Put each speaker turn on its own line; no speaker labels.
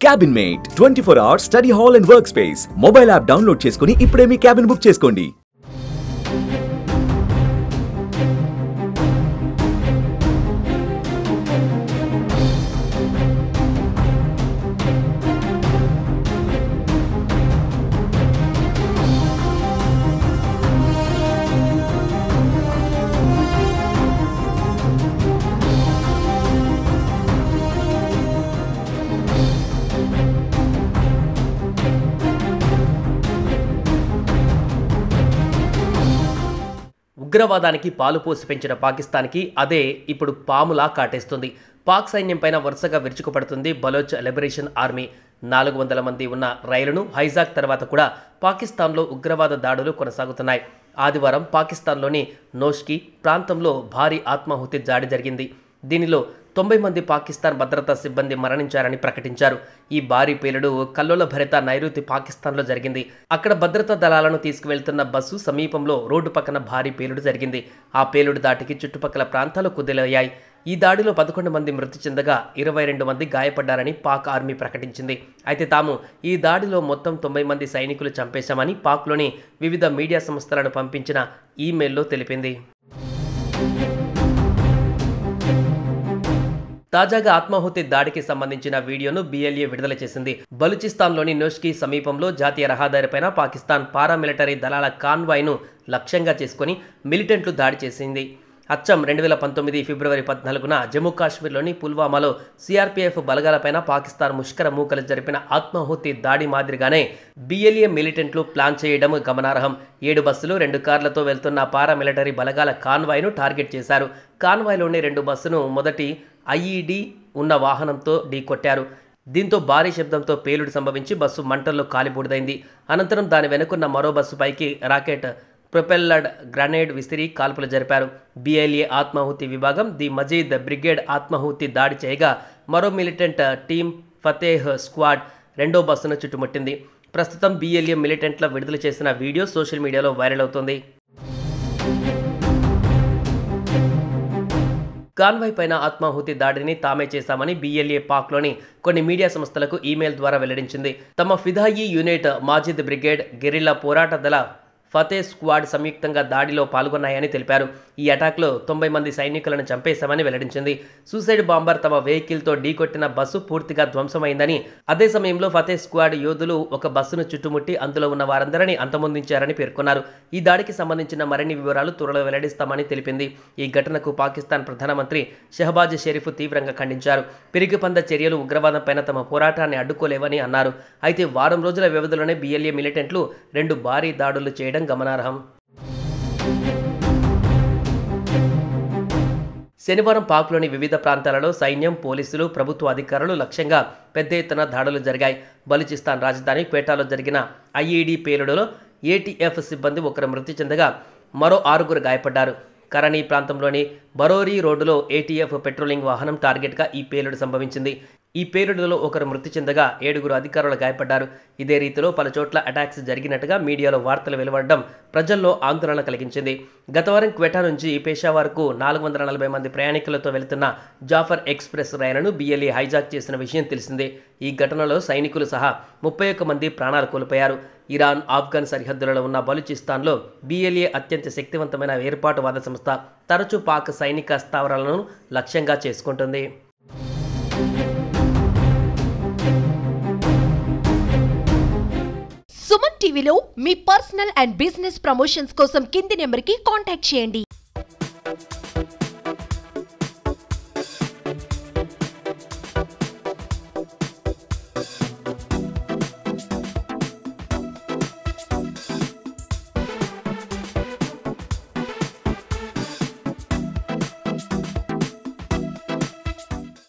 Cabin Mate 24-hour study hall and workspace. Mobile app download చేసుకొని ఇప్పుడే మీ cabin book చేసుకోండి.
ఉగ్రవాదానికి పాలు పోసి పెంచిన పాకిస్తాన్కి అదే ఇప్పుడు పాములా కాటేస్తుంది. పాక్ సైన్యం పైన వరుసగా విరుచుకుపడుతుంది బలోచ్ లిబరేషన్ ఆర్మీ. 400 మంది ఉన్న రైలును హైజాక్ తర్వాత కూడా పాకిస్తాన్లో ఉగ్రవాద దాడులు కొనసాగుతున్నాయి. ఆదివారం పాకిస్తాన్లోని నోష్కి ప్రాంతంలో భారీ ఆత్మాహుతి దాడి జరిగింది. దీనిలో 90 మంది పాకిస్తాన్ భద్రతా సిబ్బంది మరణించారని ప్రకటించారు. ఈ భారీ పేలుడు కల్లోల భరిత నైరుతి పాకిస్తాన్లో జరిగింది. అక్కడ భద్రతా దళాలను తీసుకువెళ్తున్న బస్సు సమీపంలో రోడ్డు పక్కన భారీ పేలుడు జరిగింది. ఆ పేలుడు దాటికి చుట్టుపక్కల ప్రాంతాలు కుదేలయ్యాయి. ఈ దాడిలో 11 మంది మృతి చెందగా 22 మంది గాయపడ్డారని పాక్ ఆర్మీ ప్రకటించింది. అయితే తాము ఈ దాడిలో మొత్తం 90 మంది సైనికులు చంపేశామని పాక్లోని వివిధ మీడియా సంస్థలను పంపించిన ఈమెయిల్లో తెలిపింది. తాజాగా ఆత్మాహుతి దాడికి సంబంధించిన వీడియోను BLA విడుదల చేసింది. బలూచిస్తాన్లోని నోష్కి సమీపంలో జాతీయ రహదారిపైన పాకిస్తాన్ పారామిలిటరీ దళాల కాన్వాయ్ను లక్ష్యంగా చేసుకుని మిలిటెంట్లు దాడి చేసింది. అచ్చం 2019 ఫిబ్రవరి 14న జమ్మూ కాశ్మీర్లోని పుల్వామాలో CRPF బలగాలపైన పాకిస్తాన్ ముష్కర మూకలు జరిపిన ఆత్మాహుతి దాడి మాదిరిగానే BLA మిలిటెంట్లు ప్లాన్ చేయడం గమనార్హం. 7 బస్సులు 2 కార్లతో వెళ్తున్న పారామిలిటరీ బలగాల కాన్వాయ్ను టార్గెట్ చేశారు. కాన్వాయ్లోని 2 బస్సును మొదటి IED ఉన్న వాహనంతో ఢీకొట్టారు. దీంతో భారీ శబ్దంతో పేలుడు సంభవించి బస్సు మంటల్లో కాలిబూడిదైంది. అనంతరం దాని వెనుకున్న మరో బస్సుపైకి రాకెట్ ప్రొపెల్లర్డ్ గ్రనేడ్ విసిరి కాల్పులు జరిపారు. BLA ఆత్మాహుతి విభాగం ది మజీద్ బ్రిగేడ్ ఆత్మాహుతి దాడి చేయగా మరో మిలిటెంట్ టీమ్ ఫతేహ్ స్క్వాడ్ రెండో బస్సును చుట్టుముట్టింది. ప్రస్తుతం BLA మిలిటెంట్ల విడుదల చేసిన వీడియో సోషల్ మీడియాలో వైరల్ అవుతోంది. కాన్వాయ్ పైన ఆత్మాహుతి దాడిని తామే చేశామని BLA పాక్లోని కొన్ని మీడియా సంస్థలకు ఈమెయిల్ ద్వారా వెల్లడించింది. తమ ఫిదాయి యూనిట్ మాజిద్ బ్రిగేడ్ గెరిల్లా పోరాట దళ ఫతే స్క్వాడ్ సంయుక్తంగా దాడిలో పాల్గొన్నాయని తెలిపారు. ఈ అటాక్లో 90 మంది సైనికులను చంపేశామని వెల్లడించింది. సూసైడ్ బాంబర్ తమ వెహికల్తో ఢీకొట్టిన బస్సు పూర్తిగా ధ్వంసమైందని, అదే సమయంలో ఫతే స్క్వాడ్ యోధులు ఒక బస్సును చుట్టుముట్టి అందులో ఉన్న వారందరినీ అంతమొందించారని పేర్కొన్నారు. ఈ దాడికి సంబంధించిన మరిన్ని వివరాలు త్వరలో వెల్లడిస్తామని తెలిపింది. ఈ ఘటనకు పాకిస్తాన్ ప్రధానమంత్రి షహబాజ్ షరీఫ్ తీవ్రంగా ఖండించారు. పిరికిపంద చర్యలు ఉగ్రవాదంపైన తమ పోరాటాన్ని అడ్డుకోలేవని అన్నారు. అయితే వారం రోజుల వ్యవధిలోనే BLA మిలిటెంట్లు 2 భారీ దాడులు చేయడం గమనార్హం. శనివారం పాక్లోని వివిధ ప్రాంతాలలో సైన్యం, పోలీసులు, ప్రభుత్వ అధికారులు లక్ష్యంగా పెద్ద ఎత్తున దాడులు జరిగాయి. బలూచిస్తాన్ రాజధాని క్వేటాలో జరిగిన IED పేలుడులో ATF సిబ్బంది ఒకరు మృతి చెందగా మరో 6గురు గాయపడ్డారు. కరణి ప్రాంతంలోని బరోరీ రోడ్డులో ATF పెట్రోలింగ్ వాహనం టార్గెట్గా ఈ పేలుడు సంభవించింది. ఈ పేలుడులో ఒకరు మృతి చెందగా 7గురు అధికారులు గాయపడ్డారు. ఇదే రీతిలో పలుచోట్ల అటాక్స్ జరిగినట్టుగా మీడియాలో వార్తలు వెలువడడం ప్రజల్లో ఆందోళన కలిగించింది. గతవారం క్వెటా నుంచి పేషావర్కు 440 మంది ప్రయాణికులతో వెళుతున్న జాఫర్ ఎక్స్ప్రెస్ రైలును BLA హైజాక్ చేసిన విషయం తెలిసిందే. ఈ ఘటనలో సైనికులు సహా 31 మంది ప్రాణాలు కోల్పోయారు. ఇరాన్, ఆఫ్ఘన్ సరిహద్దులలో ఉన్న బలూచిస్తాన్లో BLA అత్యంత శక్తివంతమైన ఏర్పాటువాద సంస్థ. తరచూ పాక్ సైనిక స్థావరాలను లక్ష్యంగా చేసుకుంటుంది.
సుమన్ టీవీలో మీ పర్సనల్ అండ్ బిజినెస్ ప్రమోషన్స్ కోసం కింది నెంబర్కి కాంటాక్ట్ చేయండి.